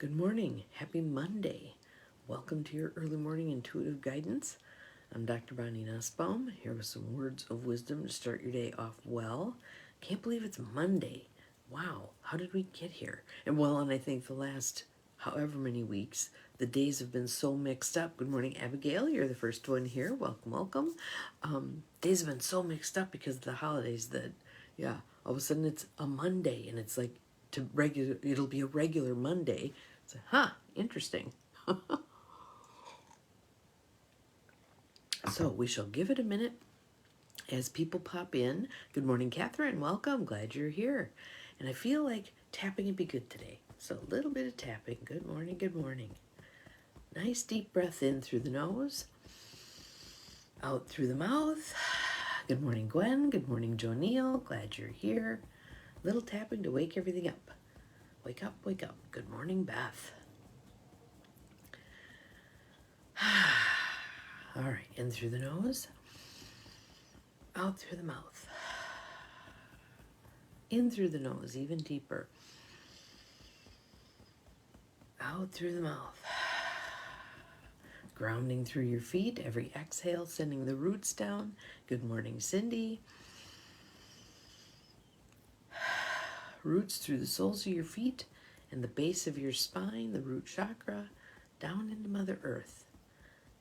Good morning. Happy Monday. Welcome to your early morning intuitive guidance. I'm Dr. Bonnie Nussbaum, here with some words of wisdom to start your day off well. Can't believe it's Monday. Wow, how did we get here? And I think the last however many weeks, the days have been so mixed up. Good morning, Abigail. You're the first one here. Welcome, welcome. Days have been so mixed up because of the holidays that, all of a sudden it's a Monday and it's like it'll be a regular Monday. So, interesting. So we shall give it a minute as people pop in. Good morning, Catherine. Welcome. Glad you're here. And I feel like tapping would be good today. So a little bit of tapping. Good morning, good morning. Nice deep breath in through the nose, out through the mouth. Good morning, Gwen. Good morning, Joe Neal. Glad you're here. Little tapping to wake everything up. Wake up, wake up. Good morning, Beth. All right, in through the nose, out through the mouth. In through the nose, even deeper. Out through the mouth. Grounding through your feet, every exhale, sending the roots down. Good morning, Cindy. Roots through the soles of your feet and the base of your spine, the root chakra, down into Mother Earth.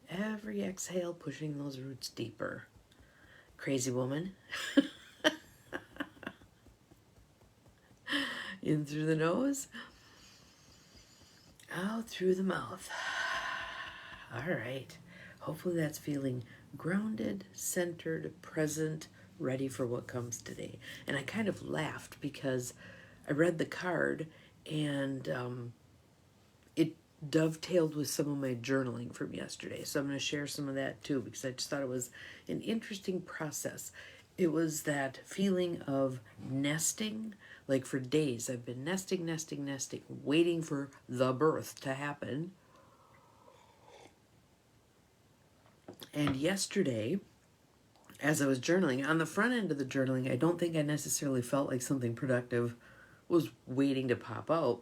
Every exhale, pushing those roots deeper. Crazy woman. In through the nose, out through the mouth. All right. Hopefully that's feeling grounded, centered, present, ready for what comes today. And I kind of laughed because I read the card and it dovetailed with some of my journaling from yesterday. So I'm going to share some of that too because I just thought it was an interesting process. It was that feeling of nesting. Like for days, I've been nesting, waiting for the birth to happen. And yesterday, as I was journaling, on the front end of the journaling, I don't think I necessarily felt like something productive was waiting to pop out.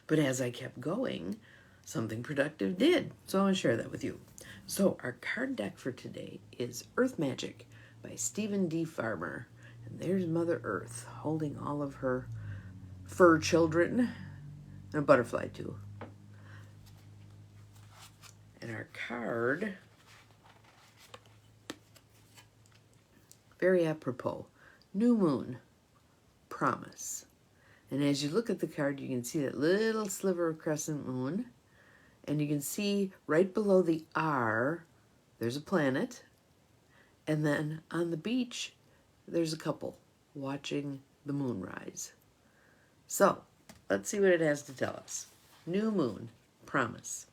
But as I kept going, something productive did. So I want to share that with you. So our card deck for today is Earth Magic by Stephen D. Farmer. And there's Mother Earth holding all of her fur children and a butterfly too. And our card, very apropos, New Moon, Promise. And as you look at the card, you can see that little sliver of crescent moon. And you can see right below the R, there's a planet. And then on the beach, there's a couple watching the moon rise. So, let's see what it has to tell us. New moon, promise.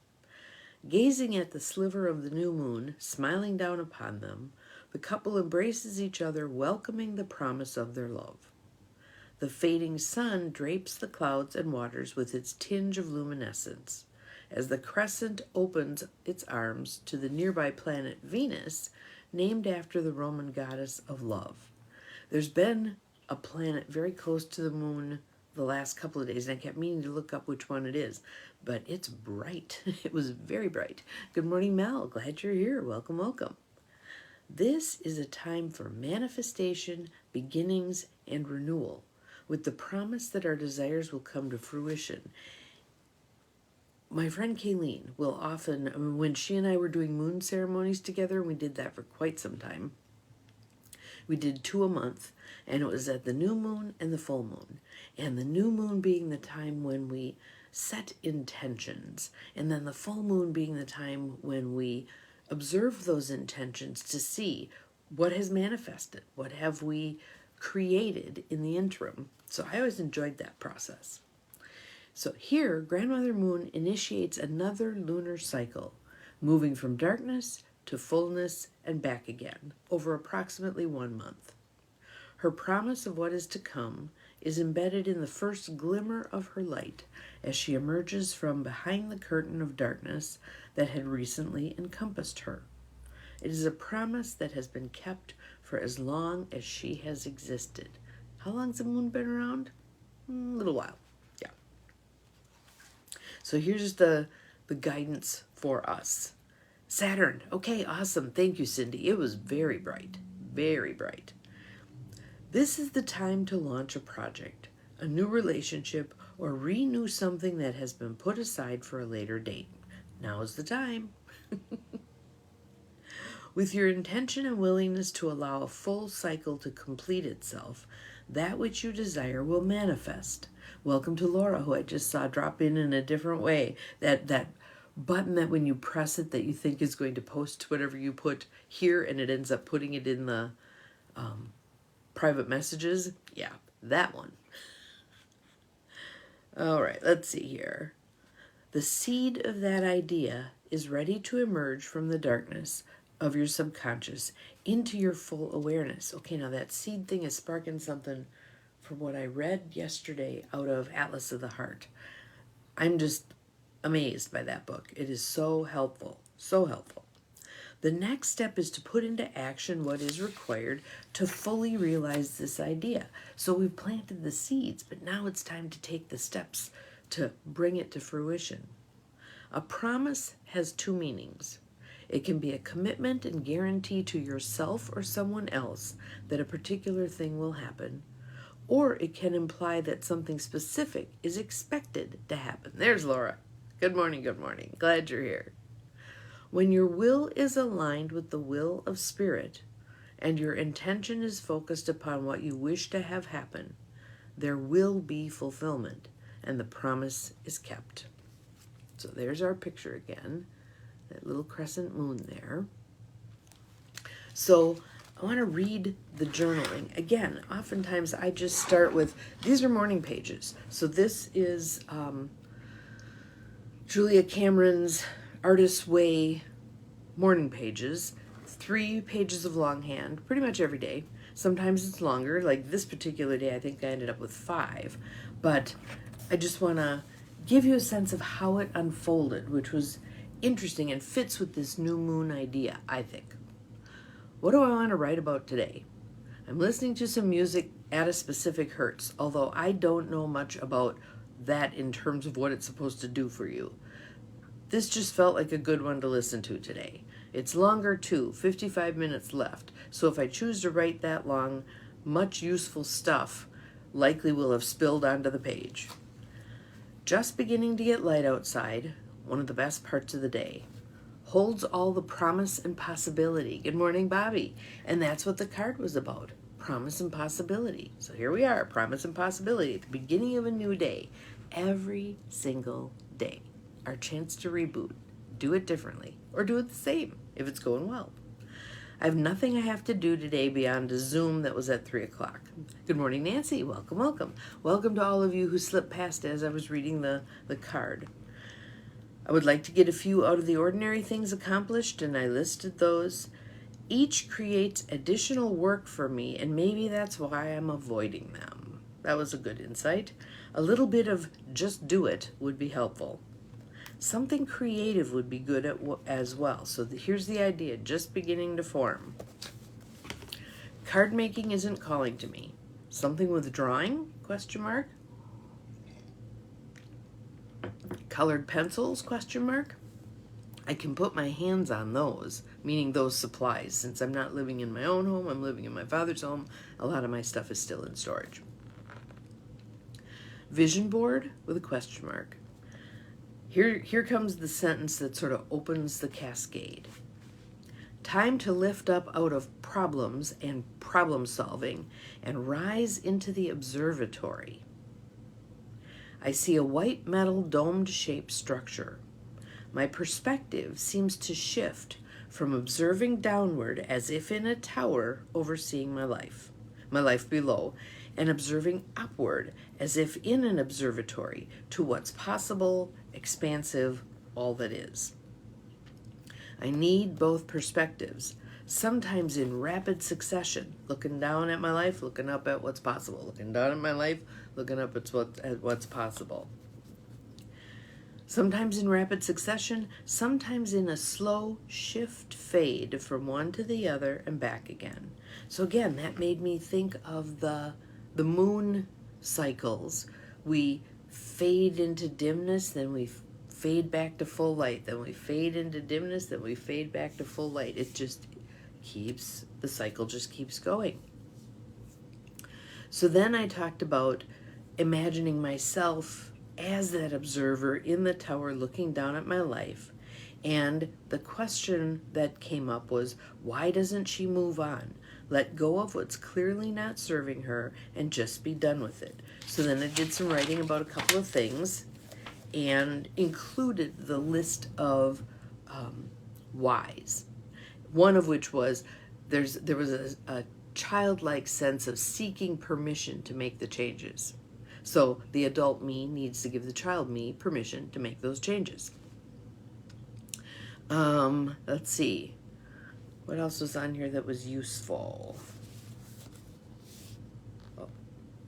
Gazing at the sliver of the new moon, smiling down upon them, the couple embraces each other, welcoming the promise of their love. The fading sun drapes the clouds and waters with its tinge of luminescence. As the crescent opens its arms to the nearby planet Venus, named after the Roman goddess of love. There's been a planet very close to the moon the last couple of days, and I kept meaning to look up which one it is, but it's bright. It was very bright. Good morning, Mel. Glad you're here. Welcome, welcome. This is a time for manifestation, beginnings, and renewal, with the promise that our desires will come to fruition. My friend Kayleen will often, when she and I were doing moon ceremonies together, we did that for quite some time. We did 2 a month, and it was at the new moon and the full moon. And the new moon being the time when we set intentions, and then the full moon being the time when we observe those intentions to see what has manifested, what have we created in the interim. So I always enjoyed that process. So here, Grandmother Moon initiates another lunar cycle, moving from darkness to fullness and back again over approximately 1 month. Her promise of what is to come is embedded in the first glimmer of her light as she emerges from behind the curtain of darkness that had recently encompassed her. It is a promise that has been kept for as long as she has existed. How long's the moon been around? A little while. Yeah. So here's the guidance for us. Saturn. Okay, awesome. Thank you, Cindy. It was very bright. Very bright. This is the time to launch a project, a new relationship, or renew something that has been put aside for a later date. Now is the time. With your intention and willingness to allow a full cycle to complete itself, that which you desire will manifest. Welcome to Laura, who I just saw drop in a different way. That button that when you press it that you think is going to post whatever you put here and it ends up putting it in the private messages. Yeah, that one. All right, let's see here. The seed of that idea is ready to emerge from the darkness of your subconscious into your full awareness. Okay, now that seed thing is sparking something from what I read yesterday out of Atlas of the Heart. I'm just amazed by that book. It is so helpful, so helpful. The next step is to put into action what is required to fully realize this idea. So we've planted the seeds, but now it's time to take the steps to bring it to fruition. A promise has two meanings. It can be a commitment and guarantee to yourself or someone else that a particular thing will happen, or it can imply that something specific is expected to happen. There's Laura. Good morning, good morning. Glad you're here. When your will is aligned with the will of Spirit and your intention is focused upon what you wish to have happen, there will be fulfillment and the promise is kept. So there's our picture again, that little crescent moon there. So I want to read the journaling. Again, oftentimes I just start with, these are morning pages. So this is Julia Cameron's Artist's Way morning pages, 3 pages of longhand, pretty much every day. Sometimes it's longer, like this particular day I think I ended up with 5. But I just want to give you a sense of how it unfolded, which was interesting and fits with this new moon idea, I think. What do I want to write about today? I'm listening to some music at a specific hertz, although I don't know much about that in terms of what it's supposed to do for you. This just felt like a good one to listen to today. It's longer too, 55 minutes left, so if I choose to write that long, much useful stuff likely will have spilled onto the page. Just beginning to get light outside, one of the best parts of the day. Holds all the promise and possibility. Good morning, Bobby. And that's what the card was about, promise and possibility. So here we are, promise and possibility at the beginning of a new day. Every single day. Our chance to reboot, do it differently, or do it the same if it's going well. I have nothing I have to do today beyond a Zoom that was at 3 o'clock. Good morning, Nancy. Welcome, welcome. Welcome to all of you who slipped past as I was reading the card. I would like to get a few out of the ordinary things accomplished, and I listed those. Each creates additional work for me, and maybe that's why I'm avoiding them. That was a good insight. A little bit of just do it would be helpful. Something creative would be good as well. So here's the idea, just beginning to form. Card making isn't calling to me. Something with drawing? Question mark. Colored pencils? Question mark. I can put my hands on those, meaning those supplies. Since I'm not living in my own home, I'm living in my father's home. A lot of my stuff is still in storage. Vision board with a question mark. Here comes the sentence that sort of opens the cascade. Time to lift up out of problems and problem solving and rise into the observatory. I see a white metal domed shaped structure. My perspective seems to shift from observing downward as if in a tower overseeing my life below, and observing upward as if in an observatory to what's possible, expansive, all that is. I need both perspectives, sometimes in rapid succession, looking down at my life, looking up at what's possible, looking down at my life, looking up at what's possible. Sometimes in rapid succession, sometimes in a slow shift fade from one to the other and back again. So again, that made me think of the moon cycles. We fade into dimness, then we fade back to full light, then we fade into dimness, then we fade back to full light. It just keeps, the cycle just keeps going. So then I talked about imagining myself as that observer in the tower looking down at my life. And the question that came up was, why doesn't she move on? Let go of what's clearly not serving her and just be done with it. So then I did some writing about a couple of things and included the list of whys. One of which was there was a childlike sense of seeking permission to make the changes. So the adult me needs to give the child me permission to make those changes. Let's see. What else was on here that was useful?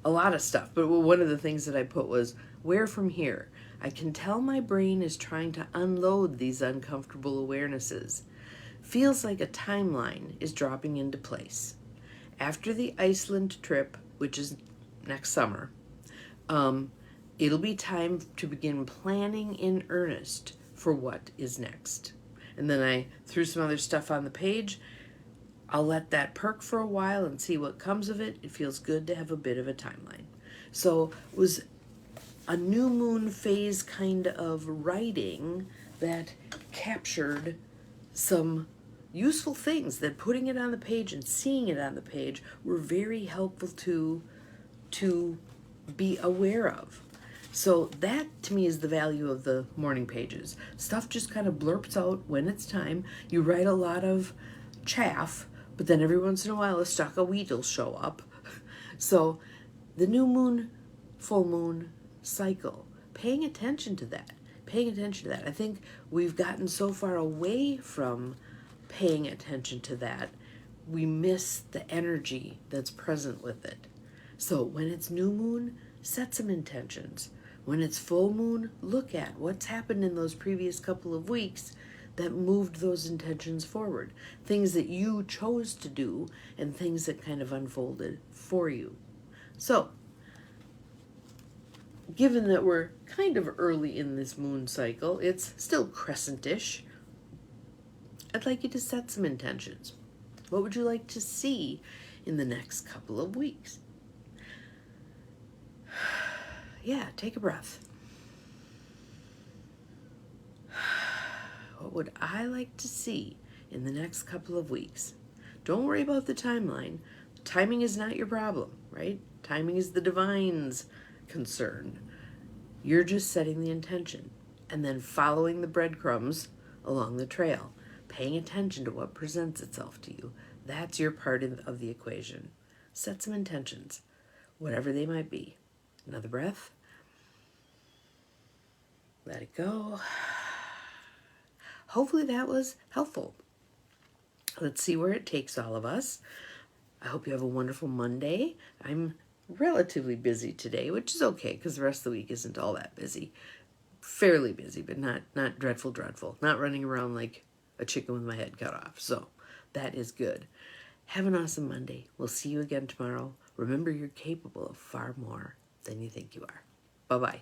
A lot of stuff, but one of the things that I put was, where from here? I can tell my brain is trying to unload these uncomfortable awarenesses. Feels like a timeline is dropping into place. After the Iceland trip, which is next summer, it'll be time to begin planning in earnest for what is next. And then I threw some other stuff on the page. I'll let that perk for a while and see what comes of it. It feels good to have a bit of a timeline. So it was a new moon phase kind of writing that captured some useful things that putting it on the page and seeing it on the page were very helpful to be aware of. So that to me is the value of the morning pages. Stuff just kind of blurps out when it's time. You write a lot of chaff, but then every once in a while a stalk of wheat will show up. So the new moon, full moon cycle, paying attention to that. I think we've gotten so far away from paying attention to that, we miss the energy that's present with it. So when it's new moon, set some intentions. When it's full moon, look at what's happened in those previous couple of weeks that moved those intentions forward. Things that you chose to do and things that kind of unfolded for you. So, given that we're kind of early in this moon cycle, it's still crescentish, I'd like you to set some intentions. What would you like to see in the next couple of weeks? Yeah, take a breath. What would I like to see in the next couple of weeks? Don't worry about the timeline. Timing is not your problem, right? Timing is the divine's concern. You're just setting the intention and then following the breadcrumbs along the trail, paying attention to what presents itself to you. That's your part of the equation. Set some intentions, whatever they might be. Another breath. Let it go. Hopefully that was helpful. Let's see where it takes all of us. I hope you have a wonderful Monday. I'm relatively busy today, which is okay because the rest of the week isn't all that busy. Fairly busy, but not dreadful. Not running around like a chicken with my head cut off. So that is good. Have an awesome Monday. We'll see you again tomorrow. Remember, you're capable of far more than you think you are. Bye-bye.